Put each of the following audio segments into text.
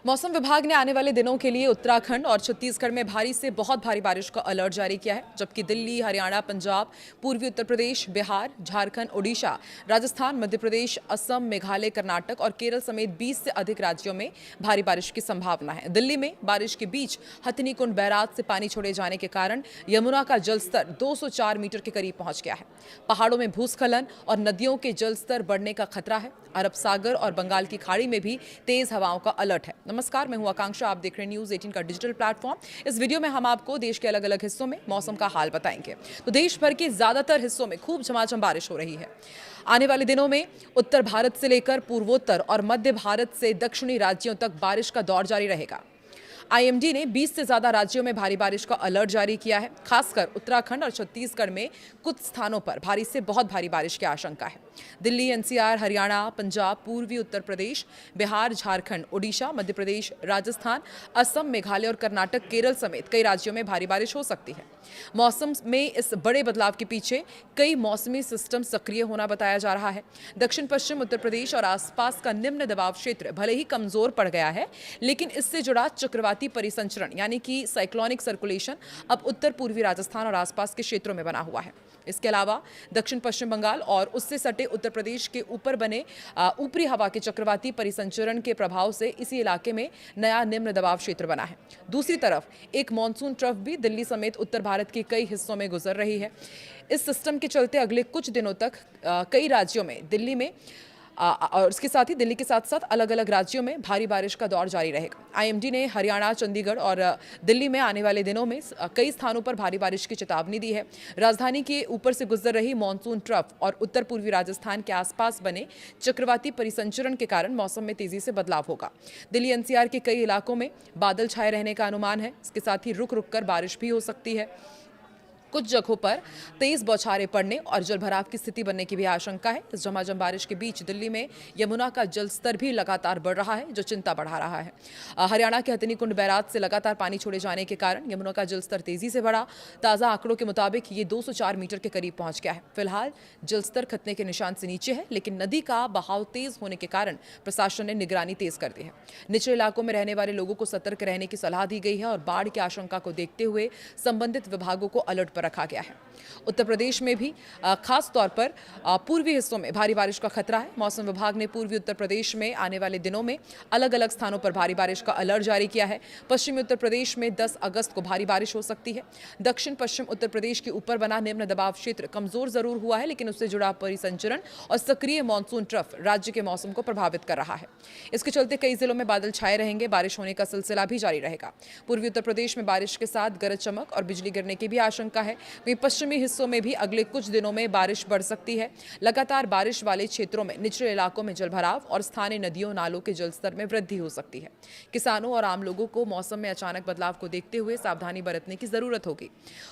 मौसम विभाग ने आने वाले दिनों के लिए उत्तराखंड और छत्तीसगढ़ में भारी से बहुत भारी बारिश का अलर्ट जारी किया है, जबकि दिल्ली, हरियाणा, पंजाब, पूर्वी उत्तर प्रदेश, बिहार, झारखंड, ओडिशा, राजस्थान, मध्य प्रदेश, असम, मेघालय, कर्नाटक और केरल समेत 20 से अधिक राज्यों में भारी बारिश की संभावना है। दिल्ली में बारिश के बीच हथनीकुंड बैराज से पानी छोड़े जाने के कारण यमुना का जलस्तर 204 मीटर के करीब पहुंच गया है। पहाड़ों में भूस्खलन और नदियों के जलस्तर बढ़ने का खतरा है। अरब सागर और बंगाल की खाड़ी में भी तेज हवाओं का अलर्ट है। नमस्कार, मैं हूं आकांक्षा, आप देख रहे हैं न्यूज़ 18 का डिजिटल प्लेटफॉर्म। इस वीडियो में हम आपको देश के अलग अलग हिस्सों में मौसम का हाल बताएंगे। तो देश भर के ज्यादातर हिस्सों में खूब झमाझम बारिश हो रही है। आने वाले दिनों में उत्तर भारत से लेकर पूर्वोत्तर और मध्य भारत से दक्षिणी राज्यों तक बारिश का दौर जारी रहेगा। आईएमडी ने 20 से ज्यादा राज्यों में भारी बारिश का अलर्ट जारी किया है। खासकर उत्तराखंड और छत्तीसगढ़ में कुछ स्थानों पर भारी से बहुत भारी बारिश की आशंका है। दिल्ली, एनसीआर, हरियाणा, पंजाब, पूर्वी उत्तर प्रदेश, बिहार, झारखंड, ओडिशा, मध्य प्रदेश, राजस्थान, असम, मेघालय और कर्नाटक, केरल समेत कई राज्यों में भारी बारिश हो सकती है। मौसम में इस बड़े बदलाव के पीछे कई मौसमी सिस्टम सक्रिय होना बताया जा रहा है। दक्षिण पश्चिम उत्तर प्रदेश और आसपास का निम्न दबाव क्षेत्र भले ही कमजोर पड़ गया है, लेकिन इससे जुड़ा चक्रवाती परिसंचरण यानी कि साइक्लोनिक सर्कुलेशन अब उत्तर पूर्वी राजस्थान और आसपास के क्षेत्रों में बना हुआ है। इसके अलावा दक्षिण पश्चिम बंगाल और उससे सटे उत्तर प्रदेश के ऊपर बने ऊपरी हवा के चक्रवाती परिसंचरण के प्रभाव से इसी इलाके में नया निम्न दबाव क्षेत्र बना है। दूसरी तरफ एक मॉनसून ट्रफ भी दिल्ली समेत उत्तर भारत के कई हिस्सों में गुजर रही है। इस सिस्टम के चलते अगले कुछ दिनों तक कई राज्यों में दिल्ली में और इसके साथ ही दिल्ली के साथ साथ अलग अलग राज्यों में भारी बारिश का दौर जारी रहेगा। आईएमडी ने हरियाणा, चंडीगढ़ और दिल्ली में आने वाले दिनों में कई स्थानों पर भारी बारिश की चेतावनी दी है। राजधानी के ऊपर से गुजर रही मॉनसून ट्रफ और उत्तर पूर्वी राजस्थान के आसपास बने चक्रवाती परिसंचरण के कारण मौसम में तेजी से बदलाव होगा। दिल्ली एनसीआर के कई इलाकों में बादल छाए रहने का अनुमान है। इसके साथ ही रुक रुक कर बारिश भी हो सकती है। कुछ जगहों पर तेज बौछारें पड़ने और जलभराव की स्थिति बनने की भी आशंका है। इस झमाझम बारिश के बीच दिल्ली में यमुना का जलस्तर भी लगातार बढ़ रहा है, जो चिंता बढ़ा रहा है। हरियाणा के हथनीकुंड बैराज से लगातार पानी छोड़े जाने के कारण यमुना का जलस्तर तेजी से बढ़ा। ताज़ा आंकड़ों के मुताबिक ये 204 मीटर के करीब पहुंच गया है। फिलहाल जलस्तर खतरे के निशान से नीचे है, लेकिन नदी का बहाव तेज होने के कारण प्रशासन ने निगरानी तेज कर दी है। निचले इलाकों में रहने वाले लोगों को सतर्क रहने की सलाह दी गई है और बाढ़ की आशंका को देखते हुए संबंधित विभागों को अलर्ट पर रखा गया है। उत्तर प्रदेश में भी खास तौर पर पूर्वी हिस्सों में भारी बारिश का खतरा है। मौसम विभाग ने पूर्वी उत्तर प्रदेश में आने वाले दिनों में अलग अलग स्थानों पर भारी बारिश का अलर्ट जारी किया है। पश्चिमी उत्तर प्रदेश में 10 अगस्त को भारी बारिश हो सकती है। दक्षिण पश्चिम उत्तर प्रदेश के ऊपर बना निम्न दबाव क्षेत्र कमजोर जरूर हुआ है, लेकिन उससे जुड़ा परिसंचरण और सक्रिय मॉनसून ट्रफ राज्य के मौसम को प्रभावित कर रहा है। इसके चलते कई जिलों में बादल छाए रहेंगे। बारिश होने का सिलसिला भी जारी रहेगा। पूर्वी उत्तर प्रदेश में बारिश के साथ गरज चमक और बिजली गिरने की भी आशंका है। पश्चिमी हिस्सों में भी अगले कुछ दिनों में बारिश बढ़ सकती है। लगातार बारिश वाले क्षेत्रों में निचले इलाकों में जलभराव और स्थानीय नदियों नालों के जलस्तर में वृद्धि हो सकती है। किसानों और आम लोगों को मौसम में अचानक बदलाव को देखते हुए सावधानी बरतने की जरूरत होगी।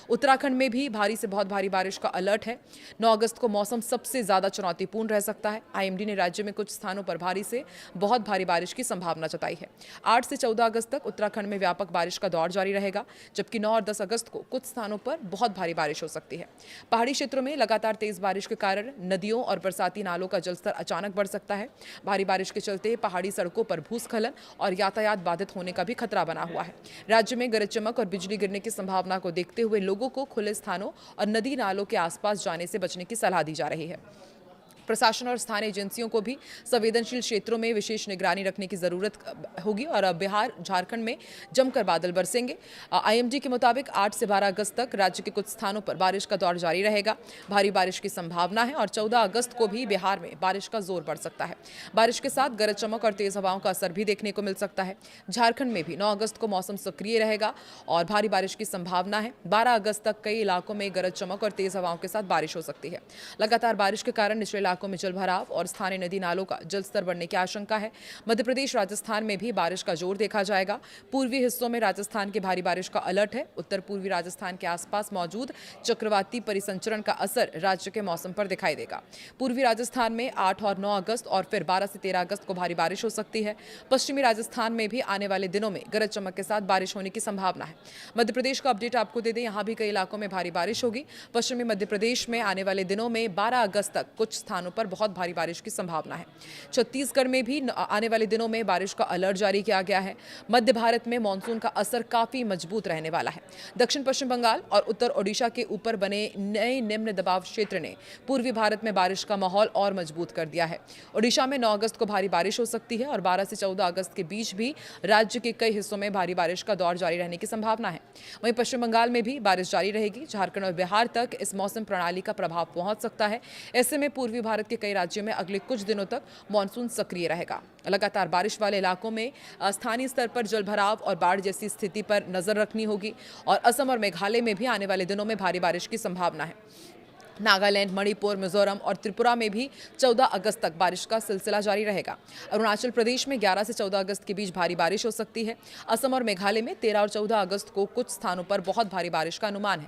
उत्तराखंड में भी भारी से बहुत भारी बारिश का अलर्ट है। 9 अगस्त को मौसम सबसे ज्यादा चुनौतीपूर्ण रह सकता है। आईएमडी ने राज्य में कुछ स्थानों पर भारी से बहुत भारी बारिश की संभावना जताई है। 8 से 14 अगस्त तक उत्तराखंड में व्यापक बारिश का दौर जारी रहेगा, जबकि 9 और 10 अगस्त को कुछ स्थानों पर बहुत भारी बारिश हो सकती है। पहाड़ी क्षेत्रों में लगातार तेज बारिश के कारण नदियों और बरसाती नालों का जलस्तर अचानक बढ़ सकता है। भारी बारिश के चलते पहाड़ी सड़कों पर भूस्खलन और यातायात बाधित होने का भी खतरा बना हुआ है। राज्य में गरज चमक और बिजली गिरने की संभावना को देखते हुए लोगों को खुले स्थानों और नदी नालों के आसपास जाने से बचने की सलाह दी जा रही है। प्रशासन और स्थानीय एजेंसियों को भी संवेदनशील क्षेत्रों में विशेष निगरानी रखने की जरूरत होगी और बिहार, झारखंड में जमकर बादल बरसेंगे। आईएमडी के मुताबिक 8 से 12 अगस्त तक राज्य के कुछ स्थानों पर बारिश का दौर जारी रहेगा। भारी बारिश की संभावना है और 14 अगस्त को भी बिहार में बारिश का जोर बढ़ सकता है। बारिश के साथ गरज चमक और तेज हवाओं का असर भी देखने को मिल सकता है। झारखंड में भी 9 अगस्त को मौसम सक्रिय रहेगा और भारी बारिश की संभावना है। 12 अगस्त तक कई इलाकों में गरज चमक और तेज हवाओं के साथ बारिश हो सकती है। लगातार बारिश के कारण निचले इलाकों में जलभराव और स्थानीय नदी नालों का जलस्तर बढ़ने की आशंका है। मध्य प्रदेश, राजस्थान में भी बारिश का जोर देखा जाएगा। पूर्वी हिस्सों में राजस्थान के भारी बारिश का अलर्ट है। उत्तर पूर्वी राजस्थान के आसपास मौजूद चक्रवाती परिसंचरण का असर राज्य के मौसम पर दिखाई देगा। पूर्वी राजस्थान में 8 और 9 अगस्त और फिर 12 से 13 अगस्त को भारी बारिश हो सकती है। पश्चिमी राजस्थान में भी आने वाले दिनों में गरज चमक के साथ बारिश होने की संभावना है। मध्य प्रदेश का अपडेट आपको दे दें, यहां भी कई इलाकों में भारी बारिश होगी। पश्चिमी मध्य प्रदेश में आने वाले दिनों में 12 अगस्त तक कुछ स्थानों स्थानों पर बहुत भारी बारिश की संभावना है। छत्तीसगढ़ में भी आने वाले दिनों में बारिश का अलर्ट जारी किया गया है। मध्य भारत में मानसून का असर काफी मजबूत रहने वाला है। दक्षिण पश्चिम बंगाल और उत्तर ओडिशा के ऊपर बने नए निम्न दबाव क्षेत्र ने पूर्वी भारत में बारिश का माहौल और मजबूत कर दिया है। ओडिशा में 9 अगस्त को भारी बारिश हो सकती है और 12 से 14 अगस्त के बीच भी राज्य के कई हिस्सों में भारी बारिश का दौर जारी रहने की संभावना है। वहीं पश्चिम बंगाल में भी बारिश जारी रहेगी। झारखंड और बिहार तक इस मौसम प्रणाली का प्रभाव पहुंच सकता है। ऐसे में पूर्वी भारत के कई राज्यों में अगले कुछ दिनों तक मानसून सक्रिय रहेगा। लगातार बारिश वाले इलाकों में स्थानीय स्तर पर जलभराव और बाढ़ जैसी स्थिति पर नजर रखनी होगी और असम और मेघालय में भी आने वाले दिनों में भारी बारिश की संभावना है। नागालैंड, मणिपुर, मिजोरम और त्रिपुरा में भी 14 अगस्त तक बारिश का सिलसिला जारी रहेगा। अरुणाचल प्रदेश में 11 से 14 अगस्त के बीच भारी बारिश हो सकती है। असम और मेघालय में 13 और 14 अगस्त को कुछ स्थानों पर बहुत भारी बारिश का अनुमान है।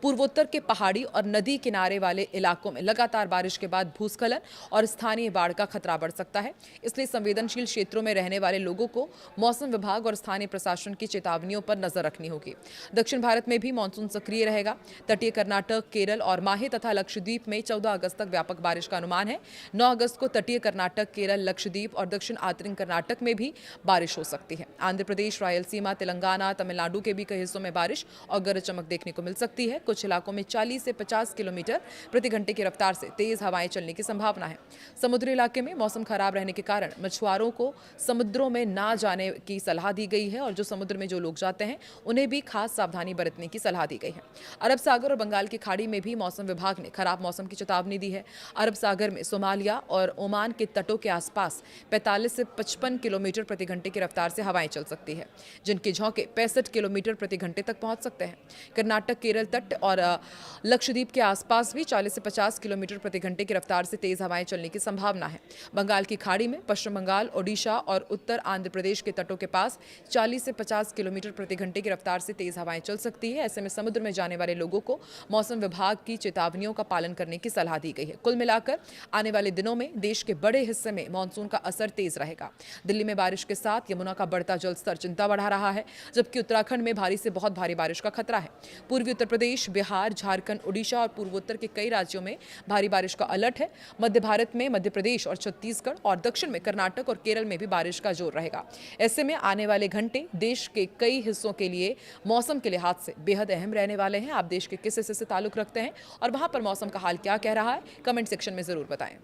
पूर्वोत्तर के पहाड़ी और नदी किनारे वाले इलाकों में लगातार बारिश के बाद भूस्खलन और स्थानीय बाढ़ का खतरा बढ़ सकता है। इसलिए संवेदनशील क्षेत्रों में रहने वाले लोगों को मौसम विभाग और स्थानीय प्रशासन की चेतावनियों पर नजर रखनी होगी। दक्षिण भारत में भी मानसून सक्रिय रहेगा। तटीय कर्नाटक, केरल और माहे तथा लक्षद्वीप में 14 अगस्त तक व्यापक बारिश का अनुमान है। 9 अगस्त को तटीय कर्नाटक, केरल, लक्षद्वीप और दक्षिण आंतरिक कर्नाटक में भी बारिश हो सकती है। आंध्र प्रदेश, रायलसीमा, तेलंगाना, तमिलनाडु के भी कई हिस्सों में बारिश और गरज चमक देखने को मिल सकती है। कुछ इलाकों में 40 से 50 किलोमीटर प्रति घंटे की रफ्तार से तेज हवाएं चलने की संभावना है। समुद्री इलाके में मौसम खराब रहने के कारण मछुआरों को समुद्रों में ना जाने की सलाह दी गई है और जो समुद्र में जो लोग जाते हैं उन्हें भी खास सावधानी बरतने की सलाह दी गई है। अरब सागर और बंगाल की खाड़ी में भी मौसम विभाग ने खराब मौसम की चेतावनी दी है। अरब सागर में सोमालिया और ओमान के तटों के आसपास 45 से 55 किलोमीटर प्रति घंटे की रफ्तार से हवाएं चल सकती है, जिनके झोंके 65 किलोमीटर प्रति घंटे तक पहुंच सकते हैं। कर्नाटक, केरल तट और लक्षद्वीप के आसपास भी 40 से 50 किलोमीटर प्रति घंटे की रफ्तार से तेज हवाएं चलने की संभावना है। बंगाल की खाड़ी में पश्चिम बंगाल, ओडिशा और उत्तर आंध्र प्रदेश के तटों के पास 40 से 50 किलोमीटर प्रति घंटे की रफ्तार से तेज हवाएं चल सकती है। ऐसे में समुद्र में जाने वाले लोगों को मौसम विभाग की चेतावनियों का पालन करने की सलाह दी गई है। कुल मिलाकर आने वाले दिनों में देश के बड़े हिस्से में मानसून का असर तेज रहेगा। दिल्ली में बारिश के साथ यमुना का बढ़ता जलस्तर चिंता बढ़ा रहा है, जबकि उत्तराखंड में भारी से बहुत भारी बारिश का खतरा है। पूर्वी उत्तर प्रदेश, बिहार, झारखंड, ओडिशा और पूर्वोत्तर के कई राज्यों में भारी बारिश का अलर्ट है। मध्य भारत में मध्य प्रदेश और छत्तीसगढ़ और दक्षिण में कर्नाटक और केरल में भी बारिश का जोर रहेगा। ऐसे में आने वाले घंटे देश के कई हिस्सों के लिए मौसम के लिहाज से बेहद अहम रहने वाले हैं। आप देश के किस हिस्से से ताल्लुक रखते हैं और वहां पर मौसम का हाल क्या कह रहा है, कमेंट सेक्शन में जरूर बताएं।